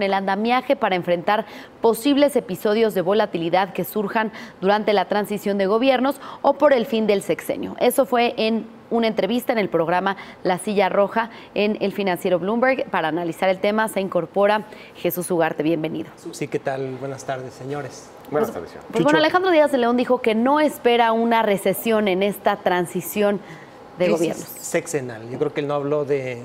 el andamiaje para enfrentar posibles episodios de volatilidad que surjan durante la transición de gobiernos o por el fin del sexenio. Eso fue en una entrevista en el programa La Silla Roja en el financiero Bloomberg. Para analizar el tema se incorpora Jesús Ugarte. Bienvenido. Sí, ¿qué tal? Buenas tardes, señores. Buenas tardes. Pues bueno, Alejandro Díaz de León dijo que no espera una recesión en esta transición de gobiernos. Sexenal. Yo creo que él no habló de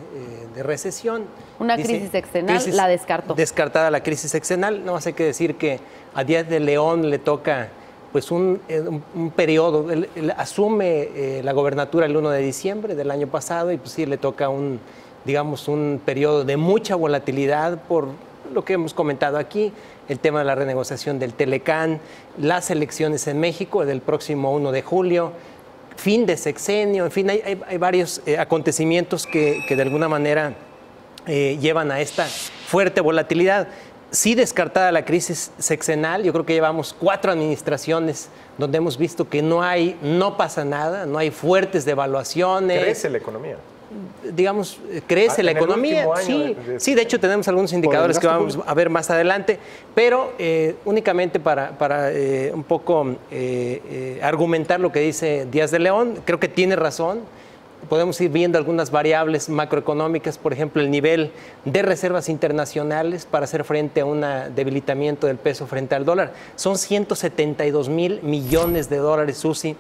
recesión. Una crisis sexenal, la descartó. Descartada la crisis sexenal. No más hay que decir que a Díaz de León le toca pues un periodo. Él asume la gobernatura el 1 de diciembre del año pasado y pues sí le toca un periodo de mucha volatilidad por lo que hemos comentado aquí, el tema de la renegociación del Telecán, las elecciones en México del próximo 1 de julio, fin de sexenio, en fin, hay varios acontecimientos que de alguna manera llevan a esta fuerte volatilidad. Sí, descartada la crisis sexenal, yo creo que llevamos 4 administraciones donde hemos visto que no pasa nada, no hay fuertes devaluaciones. Crece la economía. Digamos, crece la economía. Sí, de hecho tenemos algunos indicadores que vamos a ver más adelante, pero únicamente para un poco argumentar lo que dice Díaz de León, creo que tiene razón. Podemos ir viendo algunas variables macroeconómicas, por ejemplo, el nivel de reservas internacionales para hacer frente a un debilitamiento del peso frente al dólar. Son 172,000 millones de dólares, Susi.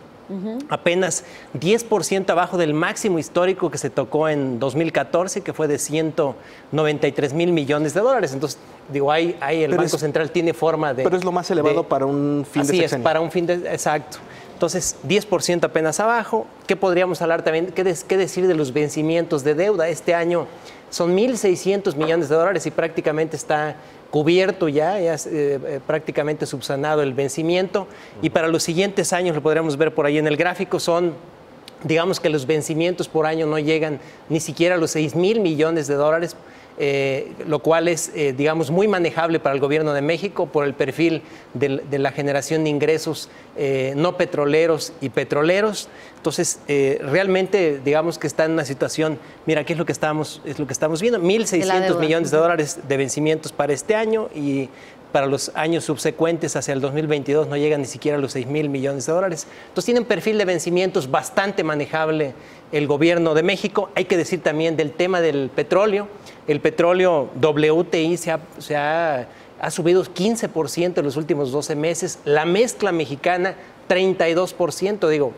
Apenas 10% abajo del máximo histórico que se tocó en 2014, que fue de 193,000 millones de dólares. Entonces, digo, el Banco Central tiene forma de... Pero es lo más elevado para un fin de sexenio. Así es, para un fin de... Exacto. Entonces, 10% apenas abajo. ¿Qué podríamos hablar también? ¿Qué decir de los vencimientos de deuda? Este año son 1,600 millones de dólares y prácticamente está cubierto ya es prácticamente subsanado el vencimiento. Y para los siguientes años, lo podríamos ver por ahí en el gráfico, digamos que los vencimientos por año no llegan ni siquiera a los 6,000 millones de dólares, lo cual es, digamos, muy manejable para el gobierno de México por el perfil de la generación de ingresos no petroleros y petroleros. Entonces, realmente, digamos que está en una situación, mira, ¿qué es lo que estamos viendo? 1,600 millones de dólares de vencimientos para este año y para los años subsecuentes, hacia el 2022, no llegan ni siquiera a los 6,000 millones de dólares. Entonces, tiene un perfil de vencimientos bastante manejable el gobierno de México. Hay que decir también del tema del petróleo. El petróleo WTI ha subido 15% en los últimos 12 meses. La mezcla mexicana, 32%. Digo,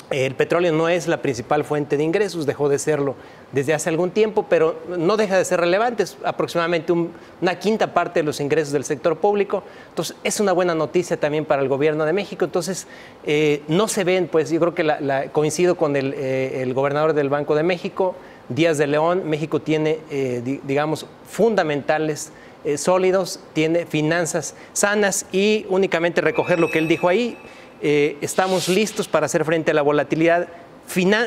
el petróleo no es la principal fuente de ingresos, dejó de serlo desde hace algún tiempo, pero no deja de ser relevante, es aproximadamente una quinta parte de los ingresos del sector público. Entonces, es una buena noticia también para el gobierno de México. Entonces, no se ven, pues yo creo que coincido con el gobernador del Banco de México, Díaz de León. México tiene, digamos, fundamentales sólidos, tiene finanzas sanas y únicamente recoger lo que él dijo ahí. Estamos listos para hacer frente a la volatilidad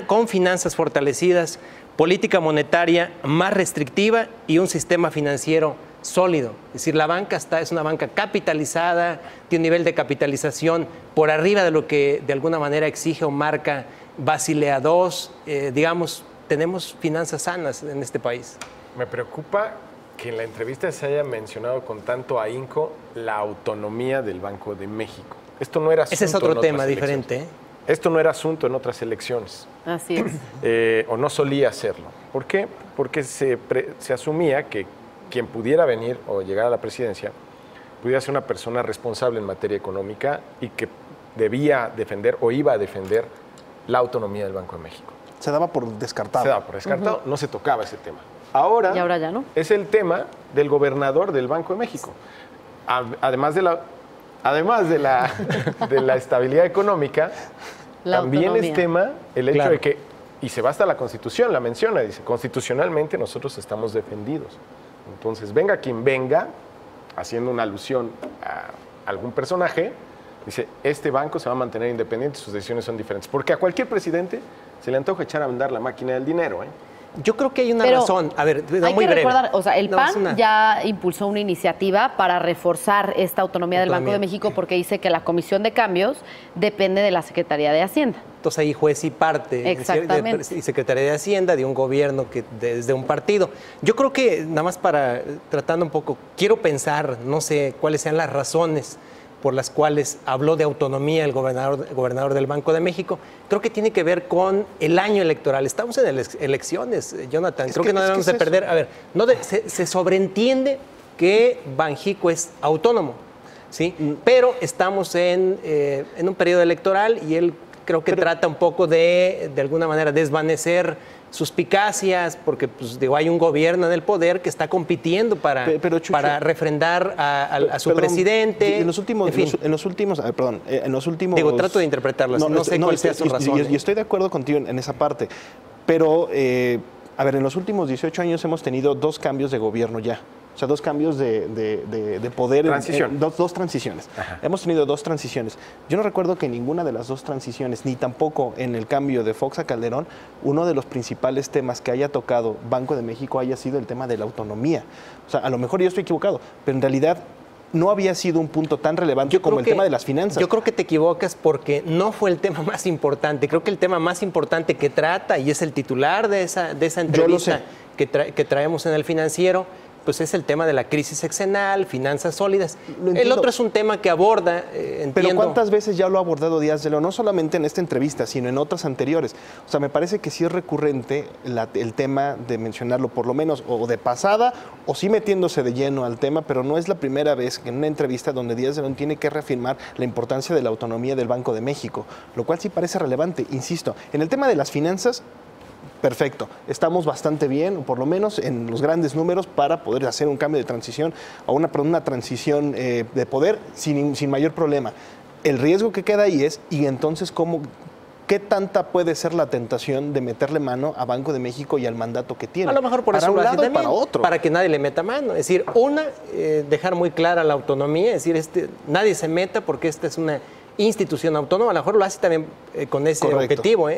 con finanzas fortalecidas, política monetaria más restrictiva y un sistema financiero sólido. Es decir, la banca es una banca capitalizada, tiene un nivel de capitalización por arriba de lo que de alguna manera exige o marca Basilea II. Digamos, tenemos finanzas sanas en este país. Me preocupa que en la entrevista se haya mencionado con tanto ahínco la autonomía del Banco de México. Esto no era asunto. Ese es otro tema diferente. Esto no era asunto en otras elecciones. Así es. O no solía serlo. ¿Por qué? Porque se asumía que quien pudiera venir o llegar a la presidencia pudiera ser una persona responsable en materia económica y que debía defender o iba a defender la autonomía del Banco de México. Se daba por descartado. Se daba por descartado, no se tocaba ese tema. Ahora, y ahora ya no. Es el tema del gobernador del Banco de México. Además de la estabilidad económica, también autonomía. es tema el hecho de que, y se va hasta la Constitución, la menciona, dice, constitucionalmente nosotros estamos defendidos. Entonces, venga quien venga, haciendo una alusión a algún personaje, dice, este banco se va a mantener independiente, sus decisiones son diferentes. Porque a cualquier presidente se le antoja echar a andar la máquina del dinero, Yo creo que hay una razón. A ver, hay muy que breve. recordar, o sea, el PAN ya impulsó una iniciativa para reforzar esta autonomía del Banco de México porque dice que la Comisión de Cambios depende de la Secretaría de Hacienda. Entonces ahí juez y parte Exactamente. y Secretaría de Hacienda de un gobierno que desde un partido. Yo creo que nada más para tratando un poco, quiero pensar, no sé cuáles sean las razones por las cuales habló de autonomía el gobernador del Banco de México. Creo que tiene que ver con el año electoral. Estamos en elecciones, Jonathan. Creo que no debemos de perder. A ver, se sobreentiende que Banxico es autónomo, ¿sí? Pero estamos en un periodo electoral y él creo que trata un poco de alguna manera, desvanecer suspicacias, porque pues, hay un gobierno en el poder que está compitiendo para refrendar a su presidente. En los últimos, Digo, trato de interpretarlo, no sé cuál sea su razón. Y estoy de acuerdo contigo en esa parte, pero, a ver, en los últimos 18 años hemos tenido 2 cambios de gobierno ya. O sea, 2 cambios de poder. Transición. Dos transiciones. Ajá. Hemos tenido 2 transiciones. Yo no recuerdo que en ninguna de las 2 transiciones, ni tampoco en el cambio de Fox a Calderón, uno de los principales temas que haya tocado Banco de México haya sido el tema de la autonomía. O sea, a lo mejor yo estoy equivocado, pero en realidad no había sido un punto tan relevante como el tema de las finanzas. Yo creo que te equivocas porque no fue el tema más importante. Creo que el tema más importante que trata, y es el titular de esa entrevista que traemos en El Financiero, pues es el tema de la crisis sexenal, finanzas sólidas. El otro es un tema que aborda, entiendo. Pero ¿cuántas veces ya lo ha abordado Díaz de León? No solamente en esta entrevista, sino en otras anteriores. O sea, me parece que sí es recurrente el tema de mencionarlo, por lo menos, o de pasada, o sí metiéndose de lleno al tema, pero no es la primera vez que en una entrevista donde Díaz de León tiene que reafirmar la importancia de la autonomía del Banco de México, lo cual sí parece relevante, insisto. En el tema de las finanzas, perfecto, estamos bastante bien, por lo menos en los grandes números, para poder hacer un cambio de transición o una transición de poder sin mayor problema. El riesgo que queda ahí es, y entonces, ¿qué tanta puede ser la tentación de meterle mano a Banco de México y al mandato que tiene? A lo mejor por para eso un lo hace lado y también, para otro. Para que nadie le meta mano. Es decir, dejar muy clara la autonomía, es decir, nadie se meta porque esta es una institución autónoma. A lo mejor lo hace también con ese objetivo,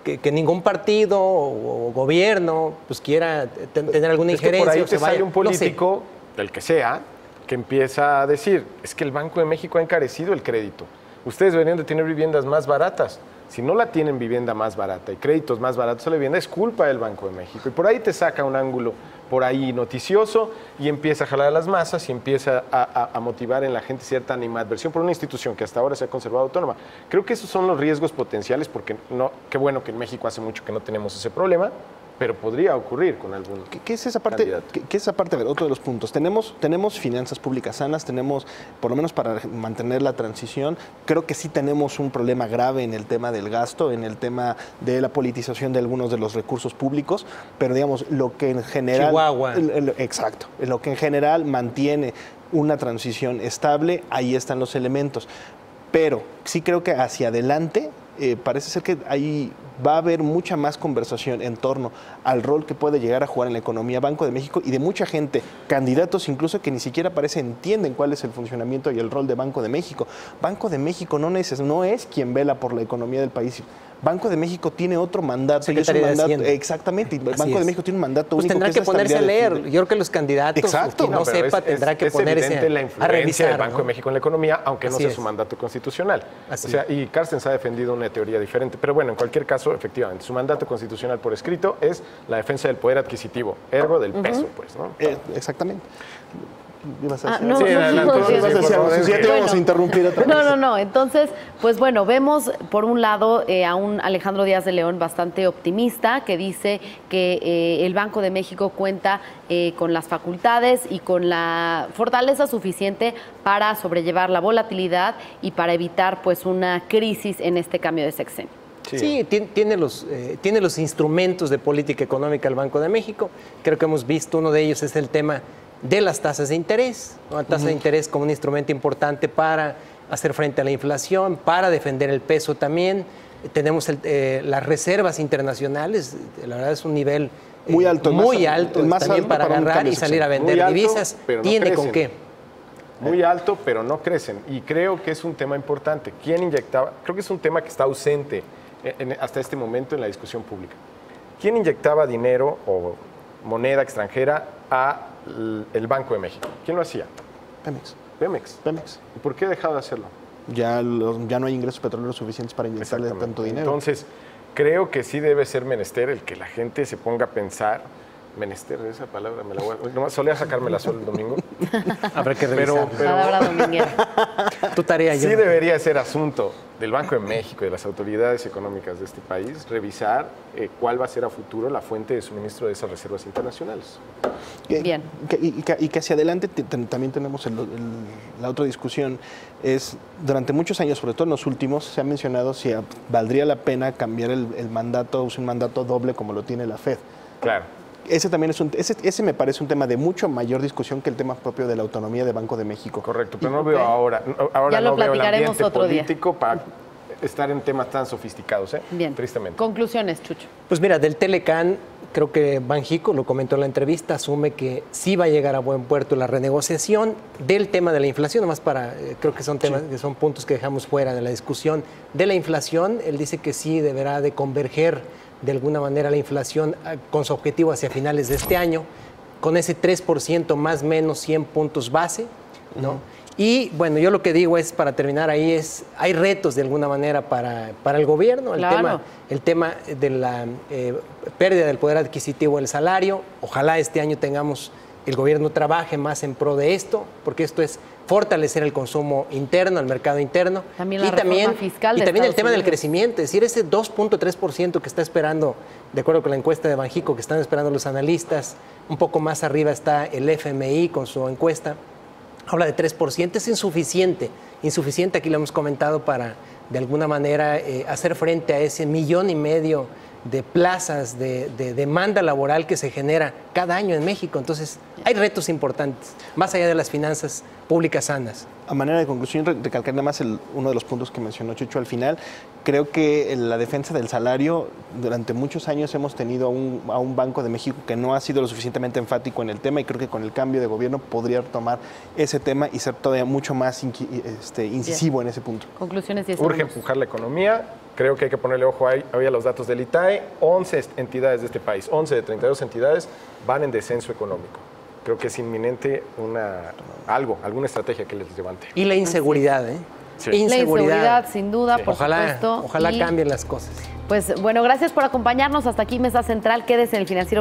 que ningún partido o gobierno pues quiera tener alguna injerencia. Que por ahí te sale un político, del que sea, que empieza a decir, es que el Banco de México ha encarecido el crédito. Ustedes deberían de tener viviendas más baratas. Si no la tienen vivienda más barata y créditos más baratos a la vivienda, es culpa del Banco de México. Y por ahí te saca un ángulo por ahí noticioso y empieza a jalar a las masas y empieza a motivar en la gente cierta animadversión por una institución que hasta ahora se ha conservado autónoma. Creo que esos son los riesgos potenciales, porque qué bueno que en México hace mucho que no tenemos ese problema, pero podría ocurrir con algún ¿Qué es esa parte? ¿Qué es esa parte? A ver, otro de los puntos. Tenemos finanzas públicas sanas, tenemos, por lo menos para mantener la transición, creo que sí tenemos un problema grave en el tema del gasto, en el tema de la politización de algunos de los recursos públicos, pero digamos, lo que en general... Chihuahua. Exacto. Lo que en general mantiene una transición estable, ahí están los elementos. Pero sí creo que hacia adelante parece ser que ahí va a haber mucha más conversación en torno al rol que puede llegar a jugar en la economía Banco de México y de mucha gente, candidatos incluso que ni siquiera entienden cuál es el funcionamiento y el rol de Banco de México. Banco de México no es quien vela por la economía del país. Banco de México tiene otro mandato. Secretaría de Hacienda. Exactamente. Y Banco de México tiene un mandato único. Tendrá que ponerse a leer. Yo creo que los candidatos, exacto, no sepa, tendrá que ponerse la influencia a revisar del Banco de México en la economía, aunque no sea su mandato constitucional. Y Carstens ha defendido una teoría diferente. Pero bueno, en cualquier caso, efectivamente, su mandato constitucional por escrito es la defensa del poder adquisitivo, ergo del peso, pues, ¿no? Exactamente. No, ya te vamos a interrumpir otra vez. No. Entonces, pues bueno, vemos por un lado a un Alejandro Díaz de León bastante optimista, que dice que el Banco de México cuenta con las facultades y con la fortaleza suficiente para sobrellevar la volatilidad y para evitar pues una crisis en este cambio de sexenio. Sí, tiene los instrumentos de política económica el Banco de México. Creo que hemos visto, uno de ellos es el tema de las tasas de interés, ¿no? La tasa de interés como un instrumento importante para hacer frente a la inflación, para defender el peso también. Tenemos las reservas internacionales, la verdad es un nivel muy alto, más también para agarrar y salir a vender divisas. Tiene con qué. Muy alto, pero no crecen. Y creo que es un tema importante. ¿Quién inyectaba? Creo que es un tema que está ausente hasta este momento en la discusión pública. ¿Quién inyectaba dinero o moneda extranjera al Banco de México? ¿Quién lo hacía? Pemex. ¿Y por qué ha dejado de hacerlo? Ya no hay ingresos petroleros suficientes para inyectarle tanto dinero. Entonces, creo que sí debe ser menester el que la gente se ponga a pensar. Menester, esa palabra me la voy a... Nomás solía sacármela solo el domingo. Habrá que revisar. Palabra dominguera. Tu tarea, sí debería ser asunto del Banco de México y de las autoridades económicas de este país revisar cuál va a ser a futuro la fuente de suministro de esas reservas internacionales. Bien. Y que hacia adelante también tenemos la otra discusión. Es, durante muchos años, sobre todo en los últimos, se ha mencionado si valdría la pena cambiar el mandato, un mandato doble como lo tiene la FED. Claro. Ese también ese me parece un tema de mucho mayor discusión que el tema propio de la autonomía de Banco de México. Correcto, pero no veo ahora Ya lo no veo el platicaremos ambiente otro día. político para estar en temas tan sofisticados, Bien. Tristemente. Conclusiones, Chucho. Pues mira, del Telecán, creo que Banjico, lo comentó en la entrevista, asume que sí va a llegar a buen puerto la renegociación del tema de la inflación, nomás creo que son temas, que son puntos que dejamos fuera de la discusión de la inflación. Él dice que sí deberá de converger de alguna manera la inflación con su objetivo hacia finales de este año, con ese 3% más o menos 100 puntos base, ¿no? Y bueno, yo lo que digo es, para terminar ahí, hay retos de alguna manera para el gobierno, Claro. el tema de la pérdida del poder adquisitivo del salario. Ojalá este año el gobierno trabaje más en pro de esto, porque esto es fortalecer el consumo interno, el mercado interno. También la reforma fiscal de y también el Estados tema del Unidos. crecimiento, es decir, ese 2.3% que está esperando, de acuerdo con la encuesta de Banjico, que están esperando los analistas, un poco más arriba está el FMI con su encuesta, habla de 3%, es insuficiente, aquí lo hemos comentado, para de alguna manera hacer frente a ese 1,5 millones de plazas de demanda laboral que se genera cada año en México. Entonces, hay retos importantes, más allá de las finanzas públicas sanas. A manera de conclusión, recalcar nada más uno de los puntos que mencionó Chucho al final. Creo que la defensa del salario, durante muchos años hemos tenido a un Banco de México que no ha sido lo suficientemente enfático en el tema, y creo que con el cambio de gobierno podría tomar ese tema y ser todavía mucho más incisivo en ese punto. Conclusiones y Urge empujar la economía. Creo que hay que ponerle ojo hoy a los datos del ITAE. 11 entidades de este país, 11 de 32 entidades van en descenso económico. Creo que es inminente alguna estrategia que les levante. Y la inseguridad, ¿eh? Sí. La inseguridad, sin duda, por supuesto. Ojalá Y, cambien las cosas. pues bueno, gracias por acompañarnos. Hasta aquí Mesa Central. Quédese en El Financiero.